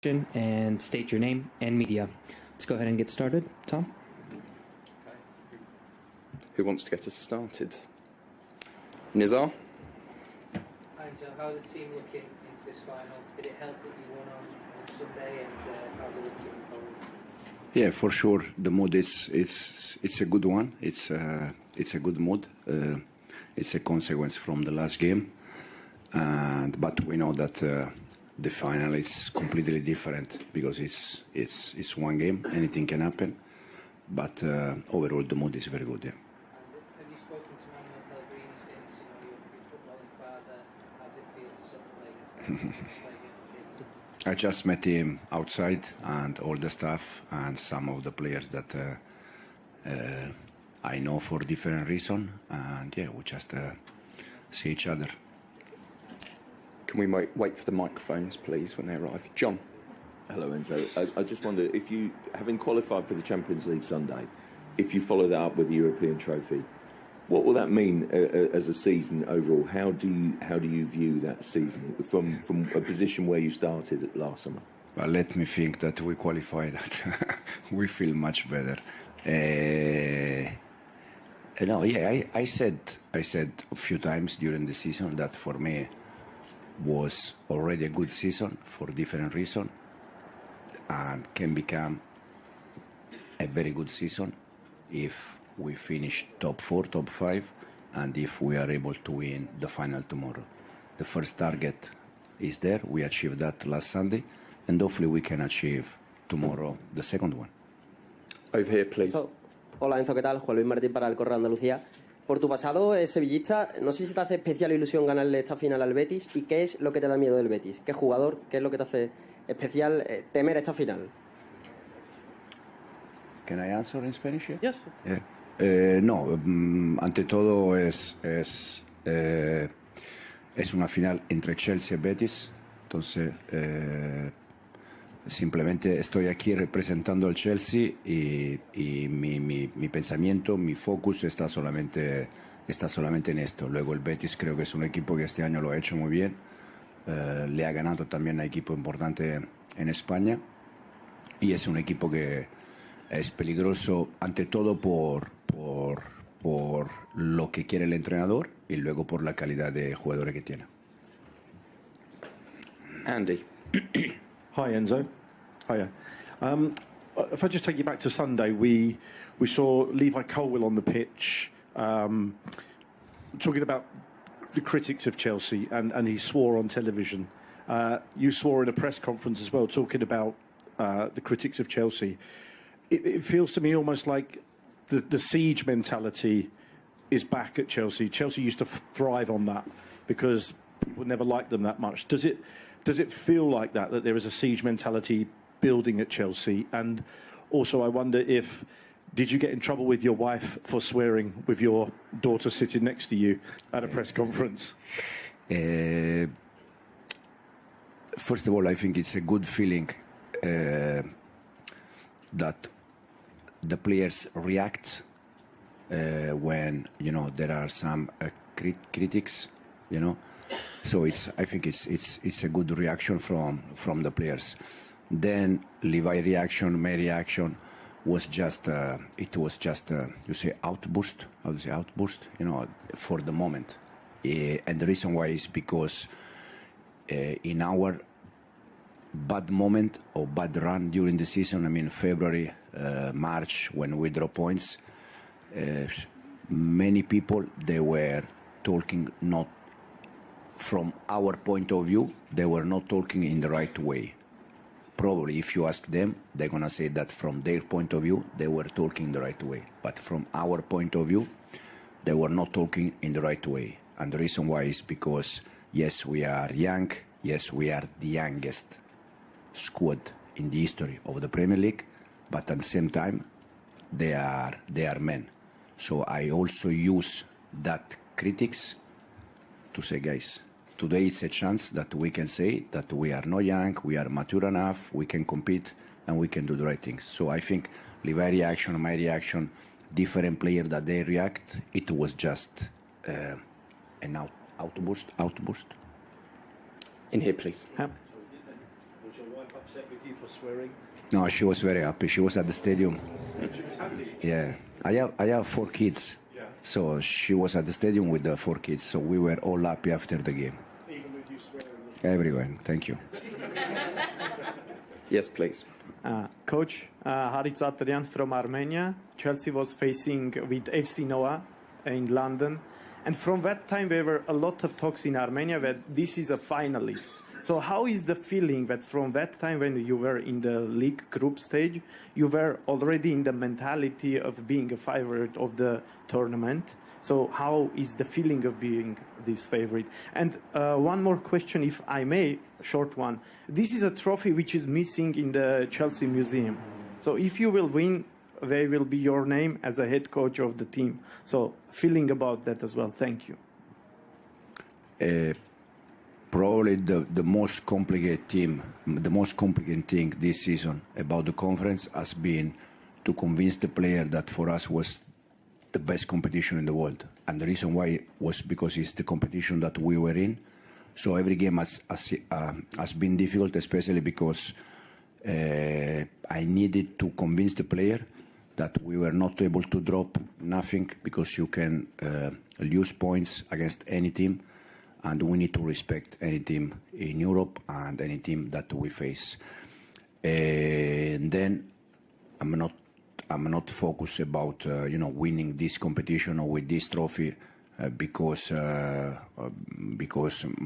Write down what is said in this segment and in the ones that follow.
And state your name and media. Let's go ahead and get started. Tom? Who wants to get us started? Nizar? So how is the team looking into this final? Did it help that you won on Sunday, and how are you looking forward? Yeah, for sure. The mood it's a good one. It's a good mood. It's a consequence from the last game, but we know that the final is completely different because it's one game. Anything can happen, but overall the mood is very good. Yeah. Have you spoken to Manuel Pellegrini since your footballing father? How does it feel to sort of play against him? I just met him outside, and all the staff and some of the players that I know for different reasons, and yeah, we just see each other. Can we wait for the microphones, please, when they arrive? John. Hello, Enzo. I just wonder if you, having qualified for the Champions League Sunday, if you follow that up with the European trophy, what will that mean as a season overall? How do you view that season from a position where you started last summer? Well, let me think that we qualified. That we feel much better. No, yeah, I said a few times during the season that for me was already a good season for different reasons, and can become a very good season if we finish top 4, top 5, and if we are able to win the final tomorrow. The first target is there. We achieved that last Sunday, and hopefully we can achieve tomorrow the second one. Over here, please. Hola Enzo, ¿qué tal? Juan Luis Martín para el Correo de Andalucía. Por tu pasado sevillista, no sé si te hace especial ilusión ganarle esta final al Betis, y qué es lo que te da miedo del Betis. ¿Qué jugador? ¿Qué es lo que te hace especial temer esta final? Can I answer in Spanish? Yes. Yeah. No, ante todo es una final entre Chelsea y Betis, entonces simplemente estoy aquí representando al Chelsea y mi pensamiento, mi focus está solamente en esto. Luego el Betis creo que es un equipo que este año lo ha hecho muy bien, le ha ganado también a equipo importante en España, y es un equipo que es peligroso ante todo por lo que quiere el entrenador y luego por la calidad de jugadores que tiene. Andy. Hi, Enzo. Hiya. If I just take you back to Sunday, we saw Levi Colwill on the pitch talking about the critics of Chelsea, and he swore on television. You swore in a press conference as well, talking about the critics of Chelsea. It feels to me almost like the siege mentality is back at Chelsea. Chelsea used to thrive on that because people never liked them that much. Does it feel like that there is a siege mentality building at Chelsea? And also, I wonder did you get in trouble with your wife for swearing with your daughter sitting next to you at a press conference? First of all, I think it's a good feeling that the players react when there are some critics, So I think it's a good reaction from the players. Then Levi's reaction, my reaction was just you say outburst. How do you say outburst? For the moment. And the reason why is because in our bad moment or bad run during the season, I mean February, March, when we draw points, many people, they were talking not from our point of view, they were not talking in the right way. Probably if you ask them, they're going to say that from their point of view, they were talking the right way. But from our point of view, they were not talking in the right way. And the reason why is because, yes, we are young. Yes, we are the youngest squad in the history of the Premier League. But at the same time, they are men. So I also use that critics to say, guys, today it's a chance that we can say that we are not young, we are mature enough, we can compete, and we can do the right things. So I think Levi's reaction, my reaction, different players that they react, it was just an outburst. In here, please. Was your wife upset upset with you for swearing? No, she was very happy. She was at the stadium. She was happy. Yeah, I have 4 kids. Yeah. So she was at the stadium with the 4 kids. So we were all happy after the game. Even with you swearing. Everyone, thank you. Yes, please. Coach, Harit Zatrian from Armenia. Chelsea was facing with FC Noah in London. And from that time, there were a lot of talks in Armenia that this is a finalist. So how is the feeling that from that time when you were in the league group stage, you were already in the mentality of being a favorite of the tournament? So how is the feeling of being this favorite? And one more question, if I may, short one. This is a trophy which is missing in the Chelsea Museum. So if you will win, there will be your name as a head coach of the team. So feeling about that as well. Thank you. Probably the most complicated thing this season about the conference has been to convince the player that for us was the best competition in the world. And the reason why was because it's the competition that we were in. So every game has been difficult, especially because I needed to convince the player that we were not able to drop nothing, because you can lose points against any team, and we need to respect any team in Europe and any team that we face. And then I'm not focused about winning this competition or with this trophy because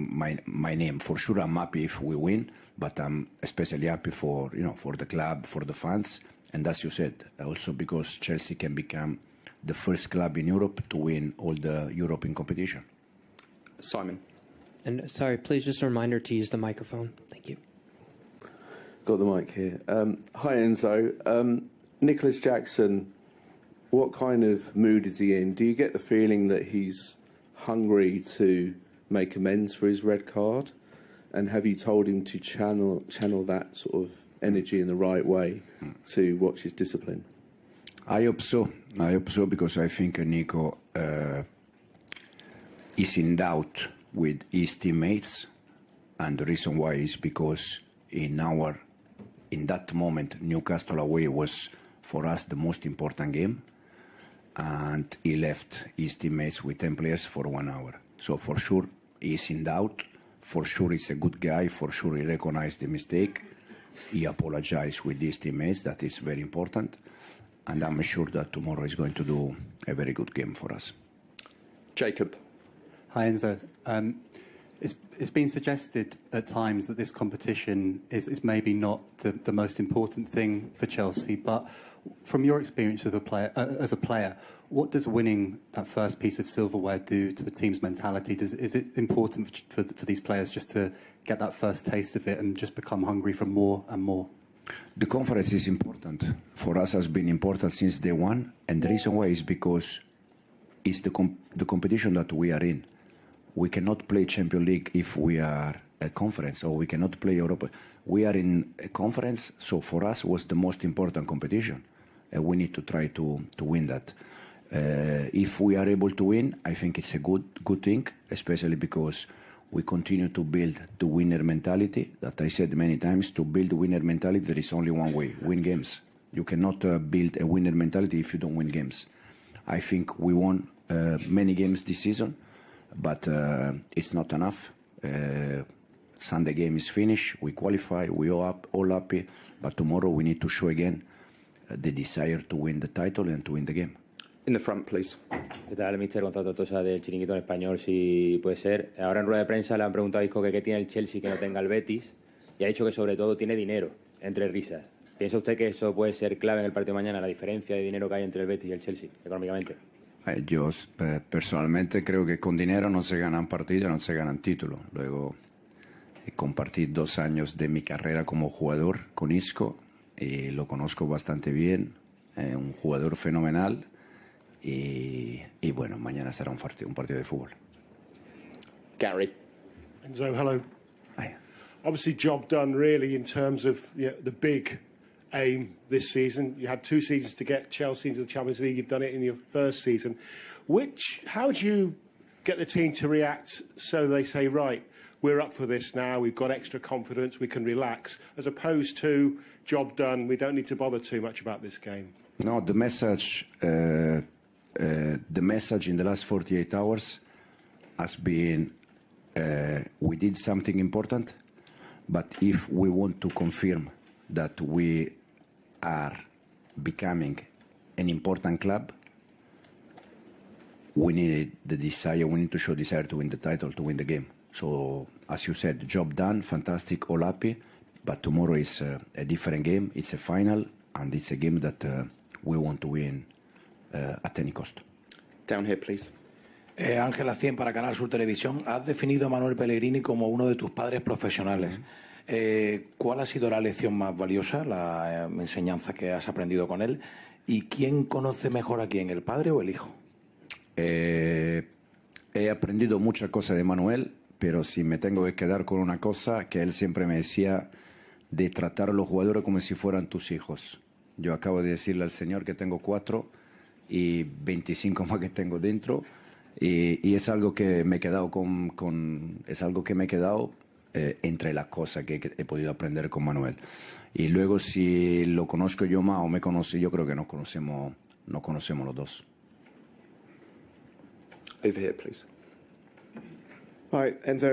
my name. For sure, I'm happy if we win, but I'm especially happy for the club, for the fans. And as you said, also because Chelsea can become the first club in Europe to win all the European competition. Simon. And sorry, please just a reminder to use the microphone. Thank you. Got the mic here. Hi, Enzo. Nicholas Jackson, what kind of mood is he in? Do you get the feeling that he's hungry to make amends for his red card? And have you told him to channel that sort of energy in the right way to watch his discipline? I hope so. Because I think Nico is in doubt with his teammates, and the reason why is because in that moment Newcastle away was for us the most important game, and he left his teammates with 10 players for 1 hour. So for sure he's in doubt. For sure he's a good guy. For sure he recognized the mistake. He apologized with his teammates. That is very important. And I'm sure that tomorrow is going to do a very good game for us. Jacob. Hi, Enzo. It's been suggested at times that this competition is maybe not the most important thing for Chelsea, but from your experience as a player, what does winning that first piece of silverware do to the team's mentality? Is it important for these players just to get that first taste of it and just become hungry for more and more? The conference is important. For us, has been important since day one, and the reason why is because it's the competition that we are in. We cannot play Champions League if we are a conference, or we cannot play Europa. We are in a conference, so for us was the most important competition. We need to try to win that. If we are able to win, I think it's a good thing, especially because we continue to build the winner mentality. That I said many times, to build the winner mentality, there is only one way: win games. You cannot build a winner mentality if you don't win games. I think we won many games this season, but it's not enough. Sunday game is finished, we qualify, we all happy, but tomorrow we need to show again the desire to win the title and to win the game. In the front, please. ¿Qué tal, Mr. Gonzalo Tosa del Chiringuito en español, si puede ser? Ahora en rueda de prensa le han preguntado a Isco que qué tiene el Chelsea que no tenga el Betis, y ha dicho que sobre todo tiene dinero, entre risas. ¿Piensa usted que eso puede ser clave en el partido de mañana, la diferencia de dinero que hay entre el Betis y el Chelsea, económicamente? Yo personalmente creo que con dinero no se ganan partidos, no se ganan títulos. Luego compartí 2 años de mi carrera como jugador con Isco, y lo conozco bastante bien, un jugador fenomenal, y bueno, mañana será un partido de fútbol. Gary. Enzo, hello. Hi. Obviously, job done really in terms of the big aim this season. You had 2 seasons to get Chelsea into the Champions League. You've done it in your first season. How do you get the team to react so they say, right, we're up for this now, we've got extra confidence, we can relax, as opposed to job done, we don't need to bother too much about this game? No, the message in the last 48 hours has been we did something important, but if we want to confirm that we are becoming an important club, we need the desire, we need to show desire to win the title, to win the game. So, as you said, job done, fantastic, all happy, but tomorrow is a different game, it's a final, and it's a game that we want to win at any cost. Down here, please. Ángela 100 para Canal Sur Televisión. Has definido a Manuel Pellegrini como uno de tus padres profesionales. ¿Cuál ha sido la lección más valiosa, la enseñanza que has aprendido con él? ¿Y quién conoce mejor a quién, el padre o el hijo? He aprendido muchas cosas de Manuel, pero si me tengo que quedar con una cosa, que él siempre me decía de tratar a los jugadores como si fueran tus hijos. Yo acabo de decirle al señor que tengo 4 y 25 más que tengo dentro, y es algo que me he quedado es algo que me he quedado entre las cosas que he podido aprender con Manuel. Y luego si lo conozco yo más o me conoce, yo creo que nos conocemos los dos. Over here, please. Hi, Enzo.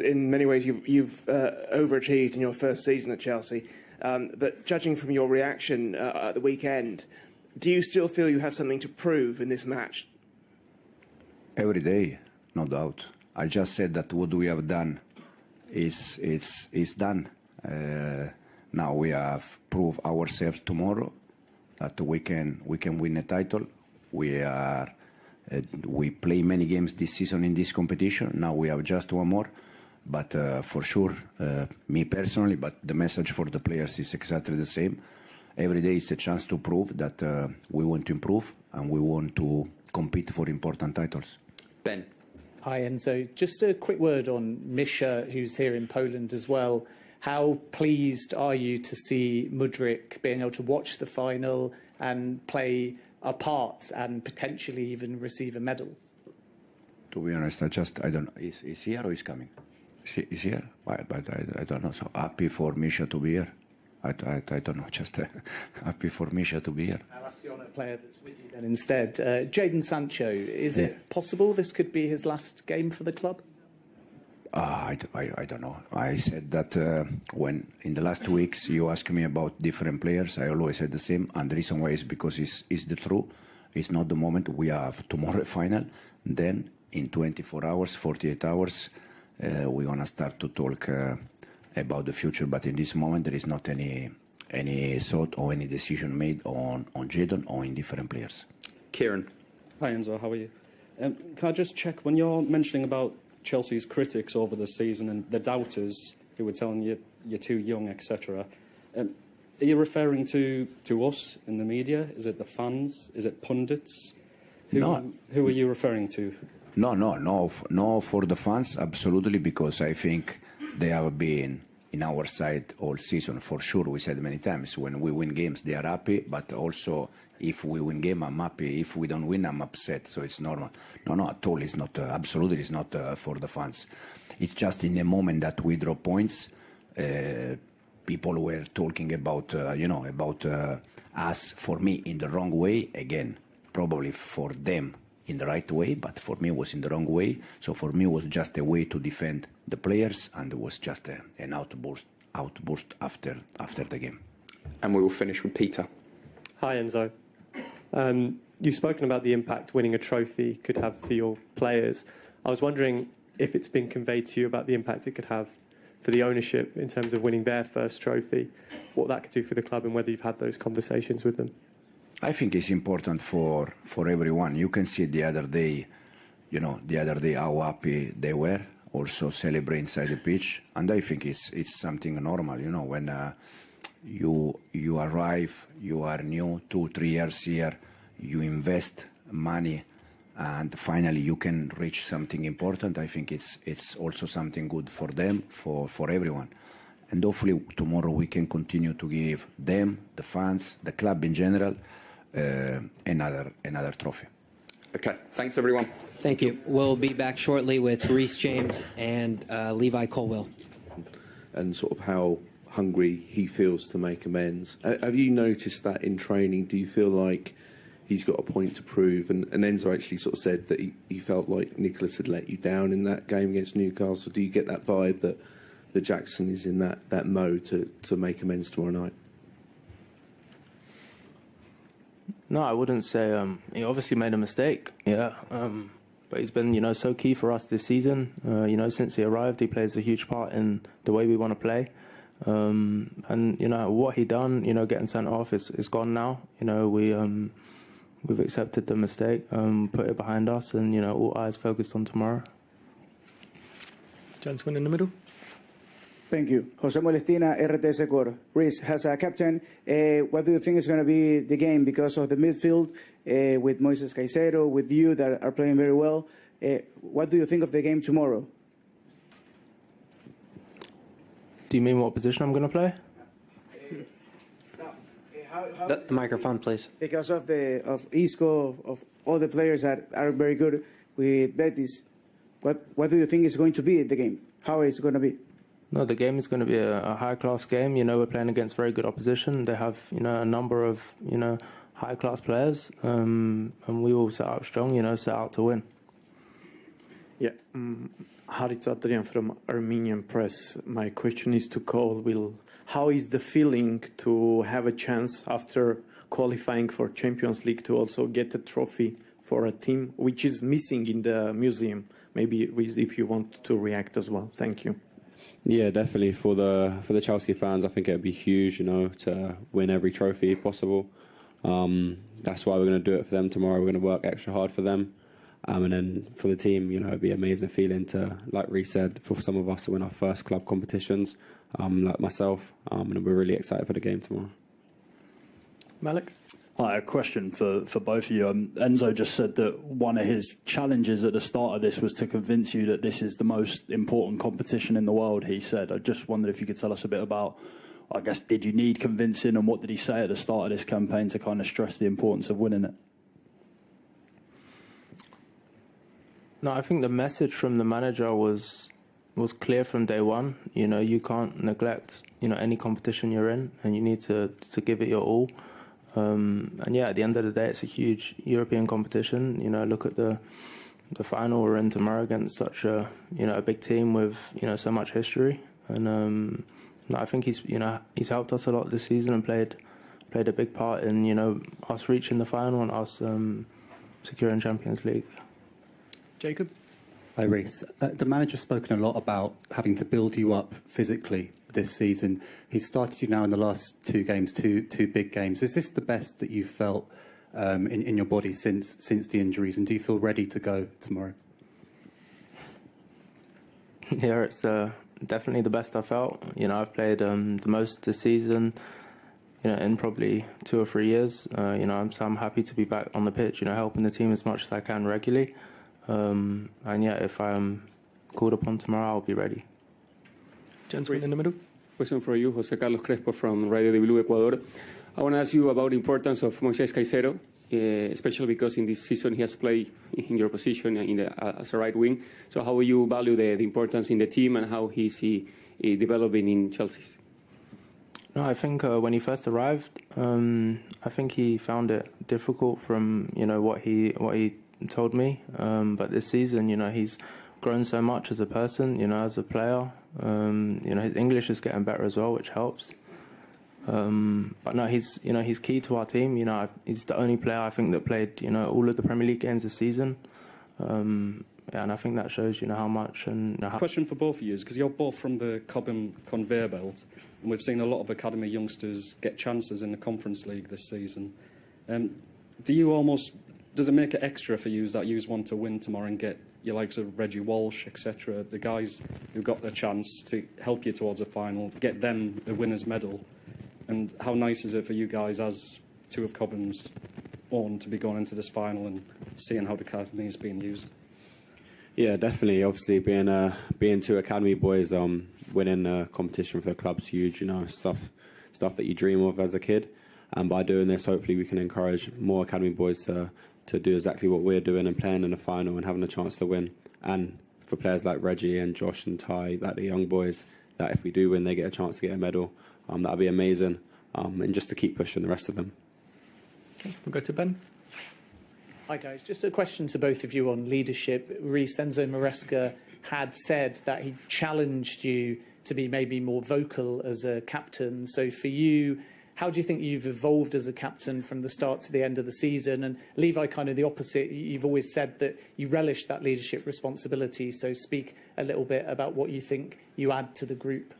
In many ways, you've overachieved in your first season at Chelsea. But judging from your reaction at the weekend, do you still feel you have something to prove in this match? Every day, no doubt. I just said that what we have done is done. Now we have proved ourselves tomorrow that we can win a title. We play many games this season in this competition. Now we have just one more. But for sure, me personally, but the message for the players is exactly the same. Every day is a chance to prove that we want to improve and we want to compete for important titles. Ben. Hi, Enzo. Just a quick word on Misha, who's here in Poland as well. How pleased are you to see Mudryk being able to watch the final and play a part and potentially even receive a medal? To be honest, I don't know. Is he here or is coming? Is he here? But I don't know. So happy for Misha to be here. I don't know. Just happy for Misha to be here. I'll ask you on a player that's with you then instead. Jadon Sancho, is it possible this could be his last game for the club? I don't know. I said that when in the last 2 weeks you asked me about different players, I always said the same. And the reason why is because it's the truth. It's not the moment. We have tomorrow a final. Then in 24 hours, 48 hours, we're going to start to talk about the future. But in this moment, there is not any thought or any decision made on Jadon or in different players. Kieran. Hi, Enzo. How are you? Can I just check, when you're mentioning about Chelsea's critics over the season and the doubters who were telling you you're too young, etc., are you referring to us in the media? Is it the fans? Is it pundits? Who are you referring to? No, for the fans, absolutely, because I think they have been in our side all season. For sure, we said many times, when we win games, they are happy, but also if we win game, I'm happy. If we don't win, I'm upset, so it's normal. No, at all, it's not, absolutely, it's not for the fans. It's just in the moment that we draw points, people were talking about, about us, for me, in the wrong way, again, probably for them, in the right way, but for me it was in the wrong way. So for me it was just a way to defend the players, and it was just an outburst after the game. And we will finish with Peter. Hi, Enzo. You've spoken about the impact winning a trophy could have for your players. I was wondering if it's been conveyed to you about the impact it could have for the ownership in terms of winning their first trophy, what that could do for the club, and whether you've had those conversations with them. I think it's important for everyone. You can see the other day how happy they were, also celebrate inside the pitch, and I think it's something normal. When you arrive, you are new, 2-3 years here, you invest money, and finally you can reach something important. I think it's also something good for them, for everyone, and hopefully tomorrow we can continue to give them, the fans, the club in general, another trophy. Okay, thanks everyone. Thank you. We'll be back shortly with Reece James and Levi Colwill. And sort of how hungry he feels to make amends. Have you noticed that in training? Do you feel like he's got a point to prove? And Enzo actually sort of said that he felt like Nicholas had let you down in that game against Newcastle. Do you get that vibe that Jackson is in that mode to make amends tomorrow night? No, I wouldn't say. He obviously made a mistake, yeah. But he's been, so key for us this season. Since he arrived, he plays a huge part in the way we want to play. And what he done, getting sent off is gone now. We've accepted the mistake, put it behind us, and all eyes focused on tomorrow. Gentleman in the middle. Thank you. Jose Molestina, RTS Ecuador. Reece, as a captain, what do you think is going to be the game because of the midfield with Moises Caicedo, with you that are playing very well? What do you think of the game tomorrow? Do you mean what position I'm going to play? The microphone, please. Because of Isco, of all the players that are very good with Betis, what do you think is going to be the game? How is it going to be? No, the game is going to be a high-class game. We're playing against very good opposition. They have, a number of, high-class players, and we all set out strong, set out to win. Yeah, Harit Adrian from Armenian Press. My question is to Colwill. How is the feeling to have a chance after qualifying for Champions League to also get a trophy for a team which is missing in the museum? Maybe, Reece, if you want to react as well. Thank you. Yeah, definitely for the Chelsea fans, I think it'd be huge, to win every trophy possible. That's why we're going to do it for them tomorrow. We're going to work extra hard for them, and then for the team, it'd be an amazing feeling to, like Reece said, for some of us to win our first club competitions, like myself, and we're really excited for the game tomorrow. Malik? Hi, a question for both of you. Enzo just said that one of his challenges at the start of this was to convince you that this is the most important competition in the world, he said. I just wondered if you could tell us a bit about, I guess, did you need convincing, and what did he say at the start of this campaign to kind of stress the importance of winning it? No, I think the message from the manager was clear from day one. You can't neglect, any competition you're in, and you need to give it your all. And yeah, at the end of the day, it's a huge European competition. Look at the final we're in tomorrow against such a big team with so much history. And I think he's helped us a lot this season and played a big part in us reaching the final and us securing Champions League. Jacob? Hi, Reece. The manager's spoken a lot about having to build you up physically this season. He's started you now in the last two games, two big games. Is this the best that you've felt in your body since the injuries, and do you feel ready to go tomorrow? Yeah, it's definitely the best I felt. I've played the most this season, in probably 2 or 3 years. I'm happy to be back on the pitch, helping the team as much as I can regularly. And yeah, if I'm called upon tomorrow, I'll be ready. Gentleman in the middle. Question for you, Jose Carlos Crespo from Radio de Blue Ecuador. I want to ask you about the importance of Moises Caicedo, especially because in this season he has played in your position as a right wing. So how will you value the importance in the team, and how is he developing in Chelsea? No, I think when he first arrived, I think he found it difficult from what he told me. But this season, he's grown so much as a person, as a player. His English is getting better as well, which helps. But no, he's key to our team. He's the only player I think that played all of the Premier League games this season. And I think that shows how much. And Question for both of you is because you're both from the Cobham conveyor belt, and we've seen a lot of academy youngsters get chances in the Conference League this season. Does it make it extra for you that you want to win tomorrow and get your likes of Reggie Walsh, etc., the guys who got the chance to help you towards a final, get them the winner's medal? And how nice is it for you guys, as two of Cobham's own, to be going into this final and seeing how the academy is being used? Yeah, definitely. Obviously, being two academy boys, winning a competition for the club's huge. Stuff that you dream of as a kid. And by doing this, hopefully we can encourage more academy boys to do exactly what we're doing and playing in the final and having a chance to win. And for players like Reggie and Josh and Ty, like the young boys, that if we do win, they get a chance to get a medal. That'd be amazing. And just to keep pushing the rest of them. Okay, we'll go to Ben. Hi guys, just a question to both of you on leadership. Reece, Enzo Maresca had said that he challenged you to be maybe more vocal as a captain. So for you, how do you think you've evolved as a captain from the start to the end of the season? And Levi, kind of the opposite. You've always said that you relish that leadership responsibility. So speak a little bit about what you think you add to the group.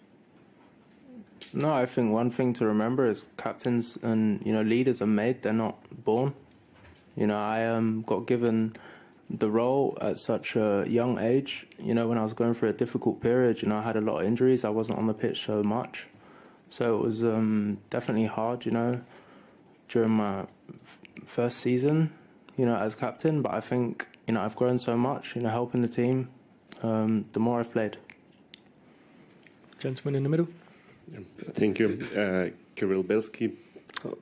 No, I think one thing to remember is captains and, leaders are made, they're not born. I got given the role at such a young age. When I was going through a difficult period, I had a lot of injuries. I wasn't on the pitch so much. So it was definitely hard, during my first season, as captain. But I think, I've grown so much, helping the team, the more I've played. Gentleman in the middle. Thank you. Kirill Belsky.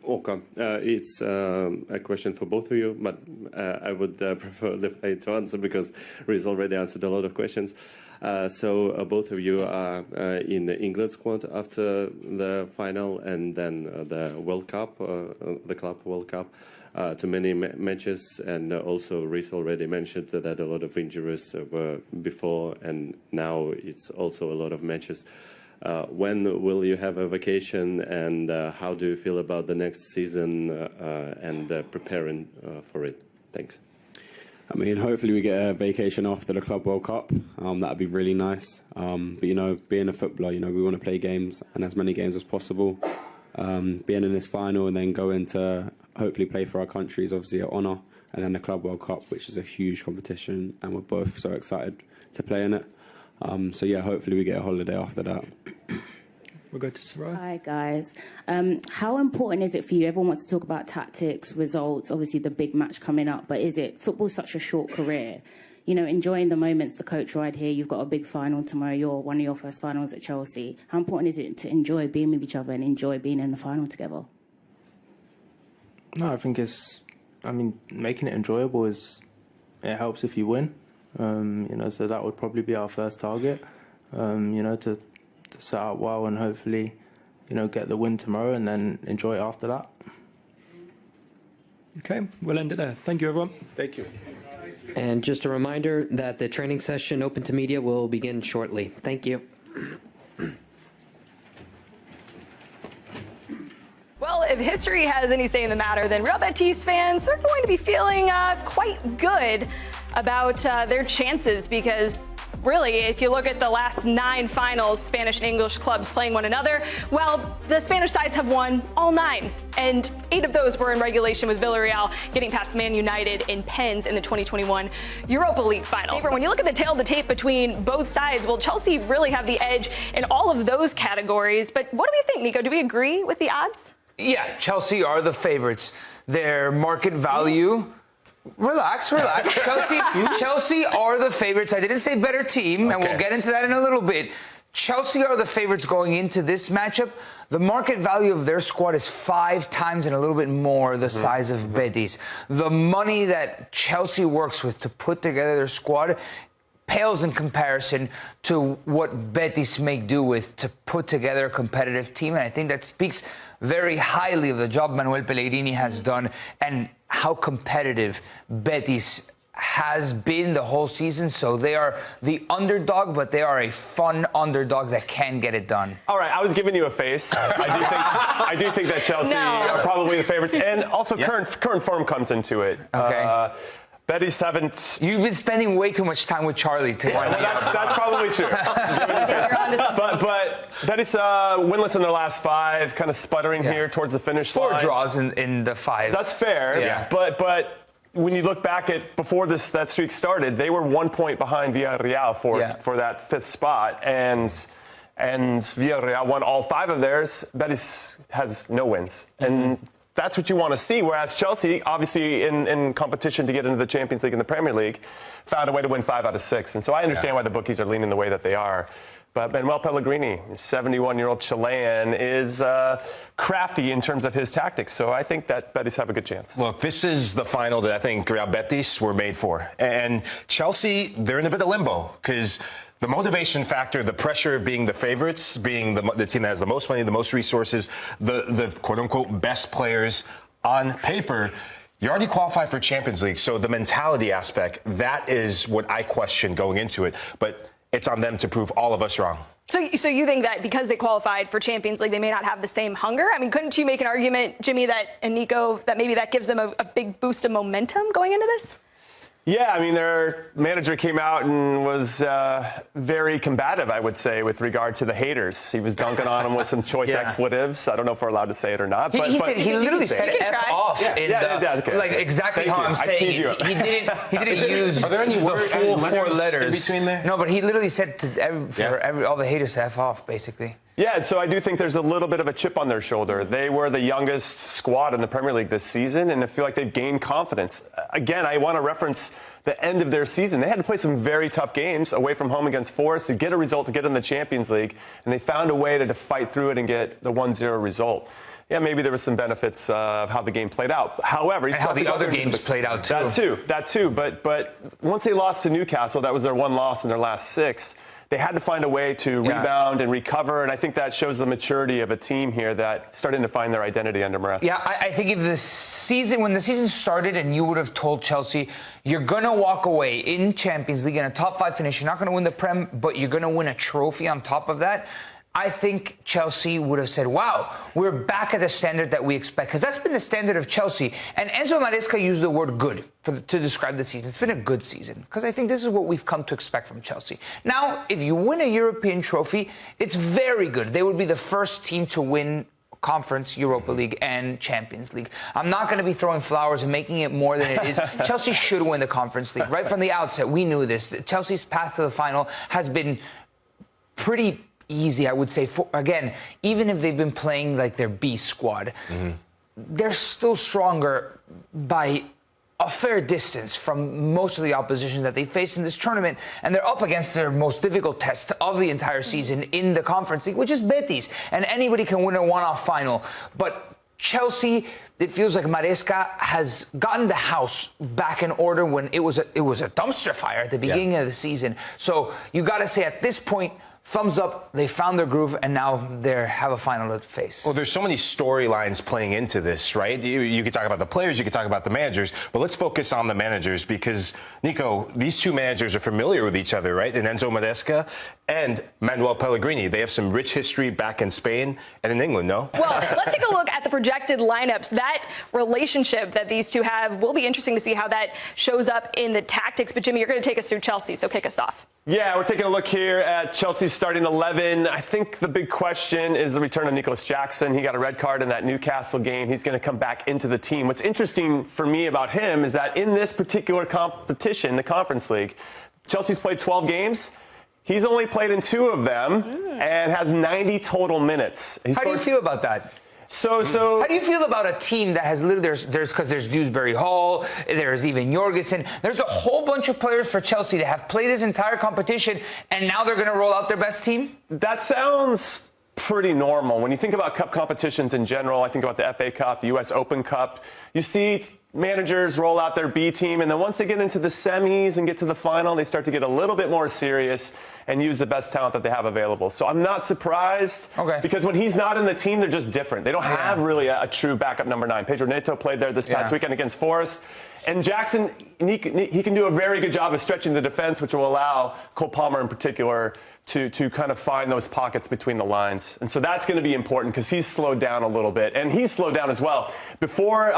Okay. It's a question for both of you, but I would prefer Levi to answer because Reece already answered a lot of questions. So both of you are in the England squad after the final and then the World Cup, the Club World Cup, to many matches. And also Reece already mentioned that a lot of injuries were before and now it's also a lot of matches. When will you have a vacation and how do you feel about the next season and preparing for it? Thanks. I mean, hopefully we get a vacation after the Club World Cup. That'd be really nice. But, being a footballer, we want to play games and as many games as possible. Being in this final and then going to hopefully play for our country is obviously an honour. And then the Club World Cup, which is a huge competition, and we're both so excited to play in it. So yeah, hopefully we get a holiday after that. We'll go to Sarah. Hi guys. How important is it for you? Everyone wants to talk about tactics, results, obviously the big match coming up, but is it football's such a short career? Enjoying the moments, the coach ride here, you've got a big final tomorrow, you're one of your first finals at Chelsea. How important is it to enjoy being with each other and enjoy being in the final together? No, I think making it enjoyable it helps if you win. So that would probably be our first target, to set out well and hopefully, get the win tomorrow and then enjoy it after that. Okay, we'll end it there. Thank you, everyone. Thank you. And just a reminder that the training session open to media will begin shortly. Thank you. Well, if history has any say in the matter, then Real Betis fans, they're going to be feeling quite good about their chances because really, if you look at the last 9 finals, Spanish and English clubs playing one another, well, the Spanish sides have won all 9. And 8 of those were in regulation with Villarreal getting past Man United in pens in the 2021 Europa League final. When you look at the tail of the tape between both sides, well, Chelsea really have the edge in all of those categories. But what do we think, Nico? Do we agree with the odds? Yeah, Chelsea are the favorites. Their market value... Relax. Chelsea are the favorites. I didn't say better team, and we'll get into that in a little bit. Chelsea are the favorites going into this matchup. The market value of their squad is 5 times and a little bit more the size of Betis. The money that Chelsea works with to put together their squad pales in comparison to what Betis may do with to put together a competitive team. And I think that speaks very highly of the job Manuel Pellegrini has done and how competitive Betis has been the whole season. So they are the underdog, but they are a fun underdog that can get it done. All right, I was giving you a face. I do think that Chelsea are probably the favorites. And also current form comes into it. Okay. Betis haven't... You've been spending way too much time with Charlie. That's probably true. But Betis winless in their last 5, kind of sputtering here towards the finish line. 4 draws in the 5. That's fair. Yeah. But when you look back at before that streak started, they were 1 point behind Villarreal for that 5th spot. And Villarreal won all 5 of theirs. Betis has no wins. And that's what you want to see, whereas Chelsea, obviously in competition to get into the Champions League and the Premier League, found a way to win 5 out of 6. And so I understand why the bookies are leaning the way that they are. But Manuel Pellegrini, 71-year-old Chilean, is crafty in terms of his tactics. So I think that Betis have a good chance. Look, this is the final that I think Real Betis were made for. And Chelsea, they're in a bit of limbo because the motivation factor, the pressure of being the favorites, being the team that has the most money, the most resources, the quote-unquote best players on paper, you already qualified for Champions League. So the mentality aspect, that is what I question going into it. But it's on them to prove all of us wrong. So you think that because they qualified for Champions League, they may not have the same hunger? I mean, couldn't you make an argument, Jimmy, and Nico, that maybe that gives them a big boost of momentum going into this? Yeah, I mean, their manager came out and was very combative, I would say, with regard to the haters. He was dunking on them with some choice expletives. I don't know if we're allowed to say it or not. He literally said F off. Okay. Like exactly how I'm saying it. He didn't use are there any the full 4 letters in between there? No, but he literally said to all the haters to F off, basically. Yeah, so I do think there's a little bit of a chip on their shoulder. They were the youngest squad in the Premier League this season, and I feel like they've gained confidence. Again, I want to reference the end of their season. They had to play some very tough games away from home against Forest to get a result to get in the Champions League, and they found a way to fight through it and get the 1-0 result. Yeah, maybe there were some benefits of how the game played out. However, and how the other games played out too. That too. But once they lost to Newcastle, that was their one loss in their last 6. They had to find a way to rebound and recover, and I think that shows the maturity of a team here that's starting to find their identity under Maresca. Yeah, I think if when the season started and you would have told Chelsea, you're going to walk away in Champions League in a top 5 finish, you're not going to win the Prem, but you're going to win a trophy on top of that, I think Chelsea would have said, wow, we're back at the standard that we expect. Because that's been the standard of Chelsea. And Enzo Maresca used the word good to describe the season. It's been a good season. Because I think this is what we've come to expect from Chelsea. Now, if you win a European trophy, it's very good. They would be the first team to win Conference, Europa League, and Champions League. I'm not going to be throwing flowers and making it more than it is. Chelsea should win the Conference League. Right from the outset, we knew this. Chelsea's path to the final has been pretty easy, I would say. Again, even if they've been playing like their B squad, they're still stronger by a fair distance from most of the opposition that they face in this tournament, and they're up against their most difficult test of the entire season in the Conference League, which is Betis, and anybody can win a one-off final. But Chelsea, it feels like Maresca has gotten the house back in order when it was a dumpster fire at the beginning of the season. So you got to say at this point, thumbs up, they found their groove, and now they have a final to face. Well, there's so many storylines playing into this, right? You could talk about the players, you could talk about the managers, but let's focus on the managers because, Nico, these two managers are familiar with each other, right? And Enzo Maresca and Manuel Pellegrini. They have some rich history back in Spain and in England, no? Well, let's take a look at the projected lineups. That relationship that these two have will be interesting to see how that shows up in the tactics. But, Jimmy, you're going to take us through Chelsea, so kick us off. Yeah, we're taking a look here at Chelsea's starting 11. I think the big question is the return of Nicholas Jackson. He got a red card in that Newcastle game. He's going to come back into the team. What's interesting for me about him is that in this particular competition, the Conference League, Chelsea's played 12 games. He's only played in 2 of them and has 90 total minutes. How do you feel about that? So how do you feel about a team that has literally there's Dewsbury Hall, there's even Jorgensen, there's a whole bunch of players for Chelsea that have played this entire competition, and now they're going to roll out their best team? That sounds pretty normal. When you think about cup competitions in general, I think about the FA Cup, the US Open Cup, you see managers roll out their B team, and then once they get into the semis and get to the final, they start to get a little bit more serious and use the best talent that they have available. So I'm not surprised because when he's not in the team, they're just different. They don't have really a true backup number 9. Pedro Neto played there this past weekend against Forest. And Jackson, he can do a very good job of stretching the defense, which will allow Cole Palmer in particular to kind of find those pockets between the lines. And so that's going to be important because he's slowed down a little bit. And he's slowed down as well. Before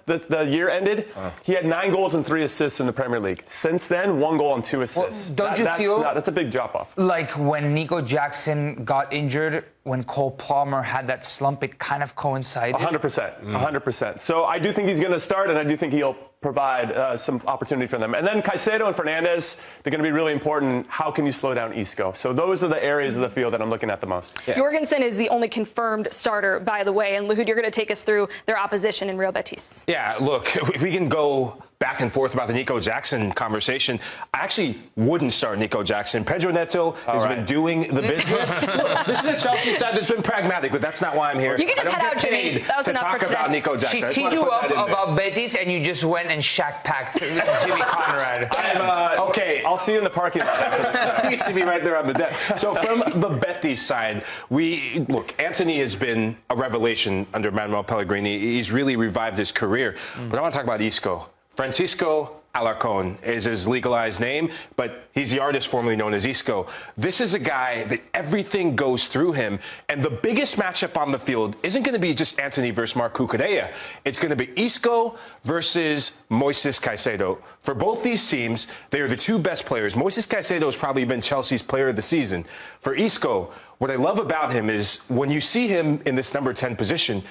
the year ended, he had 9 goals and 3 assists in the Premier League. Since then, 1 goal and 2 assists. Well, don't you feel that's a big drop-off. Like when Nico Jackson got injured, when Cole Palmer had that slump, it kind of coincided? 100%. 100%. So I do think he's going to start, and I do think he'll provide some opportunity for them. And then Caicedo and Fernandes, they're going to be really important. How can you slow down Isco? So those are the areas of the field that I'm looking at the most. Jorgensen is the only confirmed starter, by the way. And Luhud, you're going to take us through their opposition in Real Betis. Yeah, look, we can go back and forth about the Nico Jackson conversation. I actually wouldn't start Nico Jackson. Pedro Neto has been doing the business. Look, this is a Chelsea side that's been pragmatic, but that's not why I'm here. You can just head out, Jimmy. That was enough for today. About Nico Jackson. She teed you up about Betis, and you just went and shack-packed Jimmy Conrad. Okay, I'll see you in the parking lot. You see me right there on the deck. So from the Betis side, look, Anthony has been a revelation under Manuel Pellegrini. He's really revived his career. But I want to talk about Isco. Francisco Alarcón is his legalized name, but he's the artist formerly known as Isco. This is a guy that everything goes through him, and the biggest matchup on the field isn't going to be just Anthony versus Marc Cucurella. It's going to be Isco versus Moises Caicedo. For both these teams, they are the two best players. Moises Caicedo has probably been Chelsea's player of the season. For Isco, what I love about him is when you see him in this number 10 position,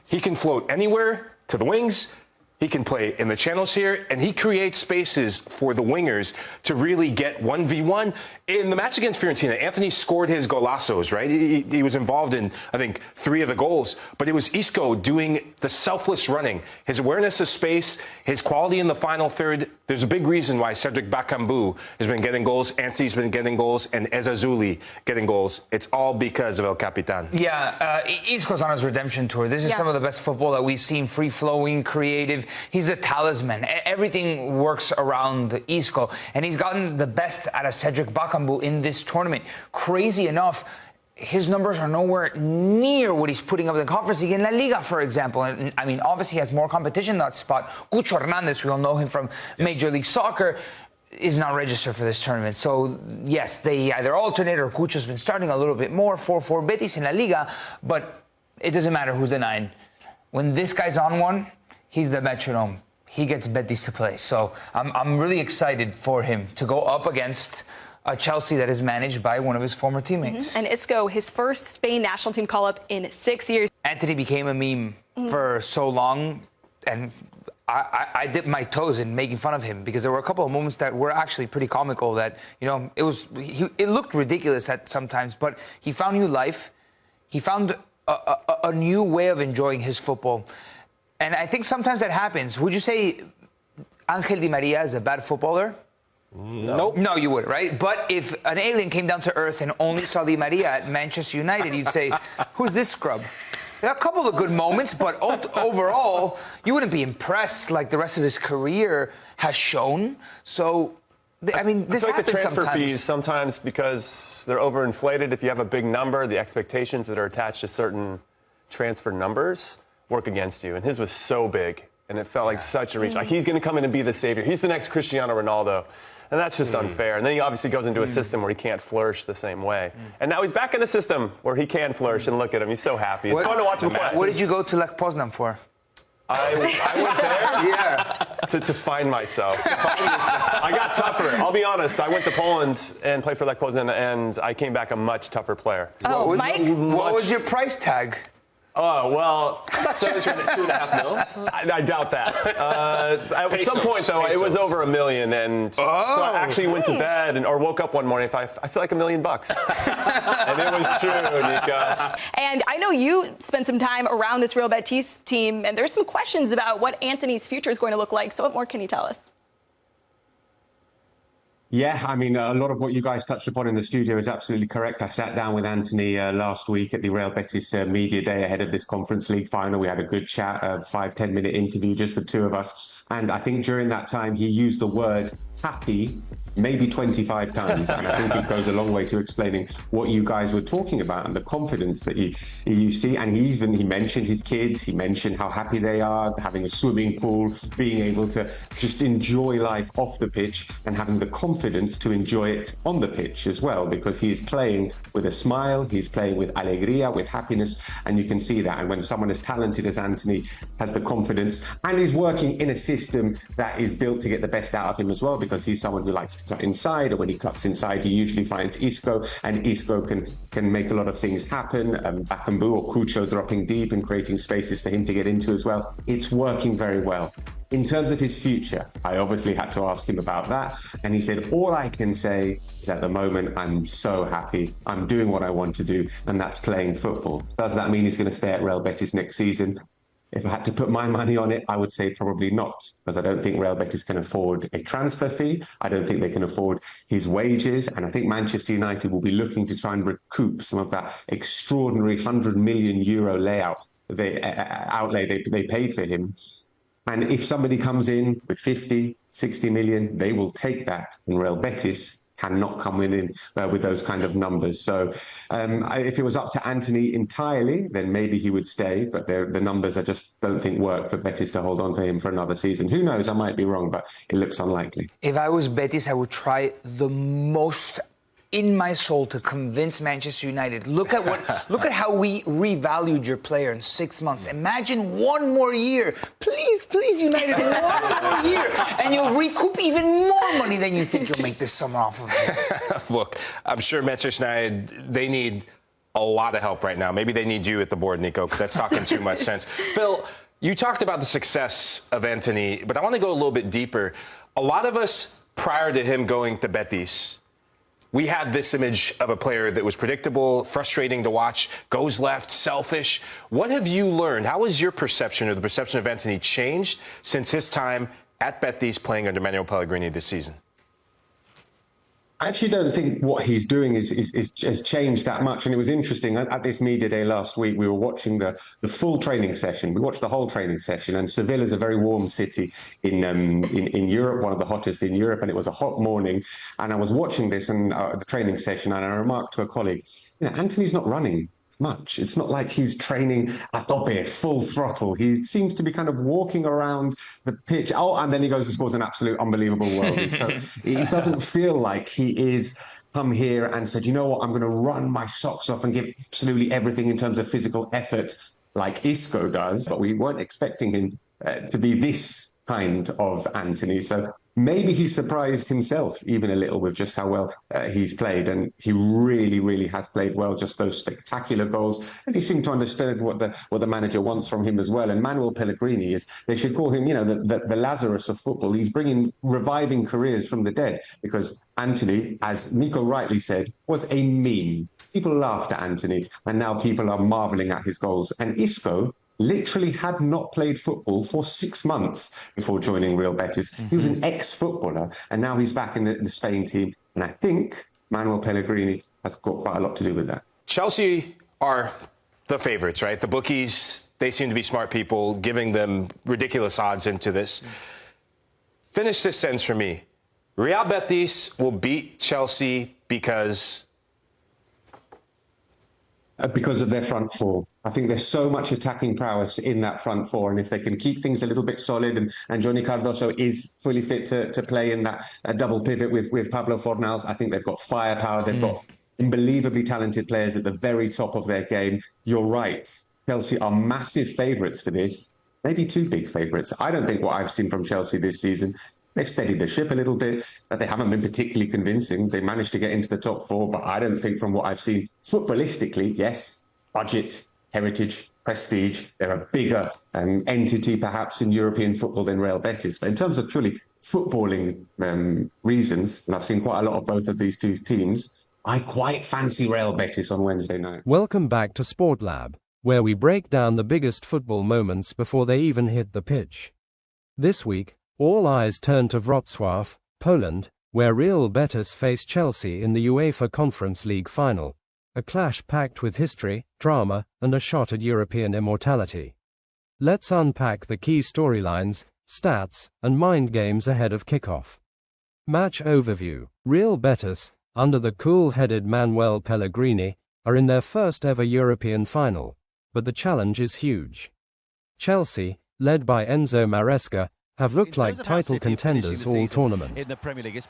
he can float anywhere to the wings. He can play in the channels here, and he creates spaces for the wingers to really get 1v1. In the match against Fiorentina, Anthony scored his golazos, right? He was involved in, I think, 3 of the goals. But it was Isco doing the selfless running. His awareness of space, his quality in the final third. There's a big reason why Cedric Bakambu has been getting goals, Anthony's been getting goals, and Ezzazzouli getting goals. It's all because of El Capitan. Yeah, Isco's on his redemption tour. This is some of the best football that we've seen, free-flowing, creative. He's a talisman. Everything works around Isco, and he's gotten the best out of Cedric Bakambu in this tournament. Crazy enough, his numbers are nowhere near what he's putting up in the Conference League in La Liga, for example. And, I mean, obviously he has more competition in that spot. Cucho Hernandez, we all know him from Major League Soccer, is not registered for this tournament. So, yes, they either alternate or Cucho's been starting a little bit more for Betis in La Liga, but it doesn't matter who's the 9. When this guy's on one, he's the metronome. He gets Betis to play. So I'm really excited for him to go up against a Chelsea that is managed by one of his former teammates. And Isco, his first Spain national team call-up in 6 years. Anthony became a meme for so long, and I dipped my toes in making fun of him because there were a couple of moments that were actually pretty comical that, you know, it looked ridiculous at sometimes, but he found new life. He found a new way of enjoying his football. And I think sometimes that happens. Would you say Angel Di Maria is a bad footballer? Nope. No, you wouldn't, right? But if an alien came down to Earth and only saw Di Maria at Manchester United, you'd say, who's this scrub? There are a couple of good moments, but overall, you wouldn't be impressed like the rest of his career has shown. So, I mean, this I feel like the happens transfer sometimes. fees sometimes because they're overinflated. If you have a big number, the expectations that are attached to certain transfer numbers work against you. And his was so big, and it felt like such a reach. Like he's going to come in and be the savior. He's the next Cristiano Ronaldo. And that's just unfair. And then he obviously goes into a system where he can't flourish the same way. And now he's back in a system where he can flourish, and look at him. He's so happy. It's fun to watch him play. What did you go to Lech Poznan for? I went there to find myself. I got tougher. I'll be honest. I went to Poland and played for Lech Poznan, and I came back a much tougher player. Oh, Mike? What was your price tag? Oh, well, 2.5 mil. I doubt that. At some point, though, it was over $1 million, and so I actually went to bed or woke up one morning. I feel like $1 million, and it was true, Nico. And I know you spent some time around this Real Betis team, and there's some questions about what Anthony's future is going to look like. So what more can you tell us? Yeah, I mean, a lot of what you guys touched upon in the studio is absolutely correct. I sat down with Anthony last week at the Real Betis media day ahead of this Conference League final. We had a good chat, a 5-10 minute interview, just the two of us. And I think during that time, he used the word happy maybe 25 times. And I think it goes a long way to explaining what you guys were talking about and the confidence that you see. And he mentioned his kids. He mentioned how happy they are, having a swimming pool, being able to just enjoy life off the pitch and having the confidence to enjoy it on the pitch as well, because he is playing with a smile. He's playing with alegria, with happiness. And you can see that. And when someone as talented as Anthony has the confidence and is working in a system that is built to get the best out of him as well, because he's someone who likes to cut inside, or when he cuts inside, he usually finds Isco, and Isco can make a lot of things happen. Bakambu or Cucho dropping deep and creating spaces for him to get into as well. It's working very well. In terms of his future, I obviously had to ask him about that, and he said, all I can say is at the moment, I'm so happy. I'm doing what I want to do, and that's playing football. Does that mean he's going to stay at Real Betis next season? If I had to put my money on it, I would say probably not, because I don't think Real Betis can afford a transfer fee. I don't think they can afford his wages. And I think Manchester United will be looking to try and recoup some of that extraordinary €100 million outlay they paid for him. And if somebody comes in with 50, 60 million, they will take that. And Real Betis cannot come in with those kind of numbers. So if it was up to Anthony entirely, then maybe he would stay. But the numbers I just don't think work for Betis to hold on to him for another season. Who knows? I might be wrong, but it looks unlikely. If I was Betis, I would try the most in my soul to convince Manchester United. Look at how we revalued your player in 6 months. Imagine one more year. Please, United, one more year. And you'll recoup even more money than you think you'll make this summer off of it. Look, I'm sure Manchester United, they need a lot of help right now. Maybe they need you at the board, Nico, because that's talking too much sense. Phil, you talked about the success of Anthony, but I want to go a little bit deeper. A lot of us, prior to him going to Betis, we had this image of a player that was predictable, frustrating to watch, goes left, selfish. What have you learned? How has your perception or the perception of Anthony changed since his time at Betis playing under Manuel Pellegrini this season? I actually don't think what he's doing has changed that much. And it was interesting, at this media day last week, we were watching the full training session. We watched the whole training session, and Seville is a very warm city in Europe, one of the hottest in Europe, and it was a hot morning. And I was watching this and the training session, and I remarked to a colleague, Anthony's not running much. It's not like he's training a tope, full throttle. He seems to be kind of walking around the pitch. Oh, and then he goes and scores an absolute unbelievable worldie. So it doesn't feel like he is come here and said, you know what, I'm going to run my socks off and give absolutely everything in terms of physical effort like Isco does. But we weren't expecting him to be this kind of Anthony. So maybe he surprised himself even a little with just how well he's played. And he really, really has played well, just those spectacular goals. And he seemed to understand what the manager wants from him as well. And Manuel Pellegrini they should call him, the Lazarus of football. He's reviving careers from the dead, because Anthony, as Nico rightly said, was a meme. People laughed at Anthony, and now people are marvelling at his goals. And Isco literally had not played football for 6 months before joining Real Betis. He was an ex-footballer, and now he's back in the Spain team. And I think Manuel Pellegrini has got quite a lot to do with that. Chelsea are the favourites, right? The bookies, they seem to be smart people, giving them ridiculous odds into this. Finish this sentence for me. Real Betis will beat Chelsea because of their front four. I think there's so much attacking prowess in that front four, and if they can keep things a little bit solid, and Johnny Cardoso is fully fit to play in that double pivot with Pablo Fornals, I think they've got firepower. They've got unbelievably talented players at the very top of their game. You're right. Chelsea are massive favourites for this. Maybe too big favourites. I don't think what I've seen from Chelsea this season, they've steadied the ship a little bit, but they haven't been particularly convincing. They managed to get into the top four, but I don't think from what I've seen footballistically, yes, budget, heritage, prestige, they're a bigger entity perhaps in European football than Real Betis. But in terms of purely footballing reasons, and I've seen quite a lot of both of these two teams, I quite fancy Real Betis on Wednesday night. Welcome back to Sportlab, where we break down the biggest football moments before they even hit the pitch. This week, all eyes turn to Wrocław, Poland, where Real Betis face Chelsea in the UEFA Conference League Final, a clash packed with history, drama, and a shot at European immortality. Let's unpack the key storylines, stats, and mind games ahead of kickoff. Match overview. Real Betis, under the cool-headed Manuel Pellegrini, are in their first ever European final, but the challenge is huge. Chelsea, led by Enzo Maresca, have looked like title contenders all tournament.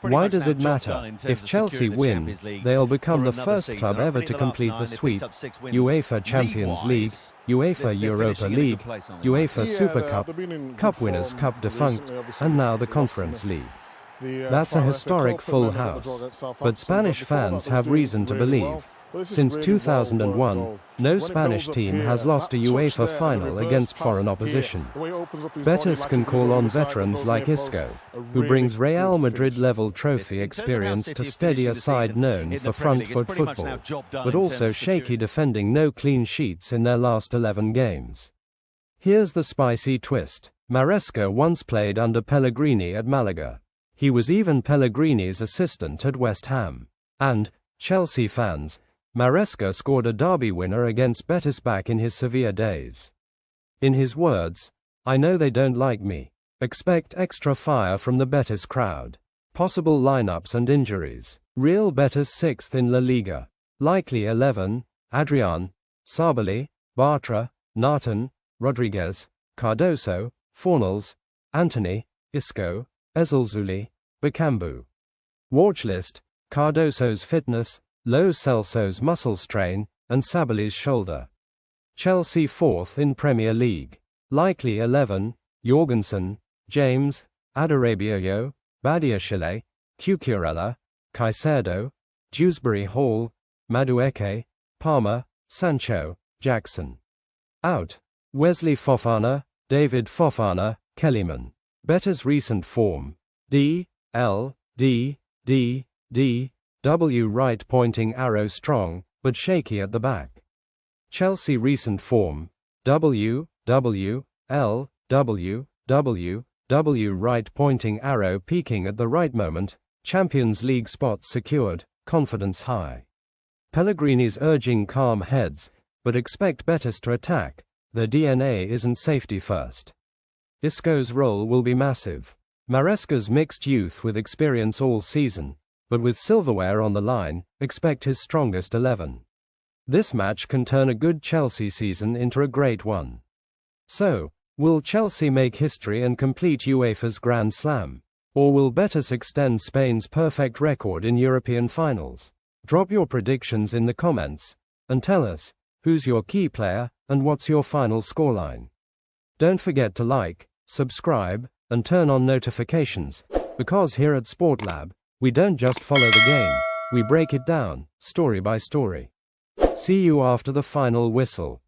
Why does it matter? If Chelsea win, they'll become the first club ever to complete the sweep: UEFA Champions League, UEFA Europa League, UEFA Super Cup, Cup Winners' Cup defunct, and now the Conference League. That's a historic full house, but Spanish fans have reason to believe. Since 2001, no Spanish team has lost a UEFA final against foreign opposition. Betis can call on veterans like Isco, who brings Real Madrid-level trophy experience to steady a side known for front-foot football, but also shaky defending no clean sheets in their last 11 games. Here's the spicy twist. Maresca once played under Pellegrini at Malaga. He was even Pellegrini's assistant at West Ham. And, Chelsea fans, Maresca scored a derby winner against Betis back in his Sevilla days. In his words, "I know they don't like me. Expect extra fire from the Betis crowd." Possible lineups and injuries. Real Betis 6th in La Liga. Likely 11, Adrian, Sabali, Bartra, Narton, Rodriguez, Cardoso, Fornals, Antony, Isco, Ezulzuli, Bakambu. Watch list: Cardoso's fitness, Lo Celso's muscle strain, and Sabali's shoulder. Chelsea 4th in Premier League. Likely 11, Jorgensen, James, Adarabioyo, Badiashile, Cucurella, Caicedo, Dewsbury Hall, Madueke, Palmer, Sancho, Jackson. Out: Wesley Fofana, David Fofana, Kellyman. Betis recent form: D, L, D, D, D, W. Right pointing arrow strong, but shaky at the back. Chelsea recent form: W, W, L, W, W, W. Right pointing arrow peaking at the right moment. Champions League spot secured, confidence high. Pellegrini's urging calm heads, but expect Betis to attack. Their DNA isn't safety first. Isco's role will be massive. Maresca's mixed youth with experience all season, but with silverware on the line, expect his strongest 11. This match can turn a good Chelsea season into a great one. So, will Chelsea make history and complete UEFA's Grand Slam? Or will Betis extend Spain's perfect record in European finals? Drop your predictions in the comments, and tell us, who's your key player, and what's your final scoreline? Don't forget to like, subscribe, and turn on notifications, because here at Sportlab, we don't just follow the game, we break it down, story by story. See you after the final whistle.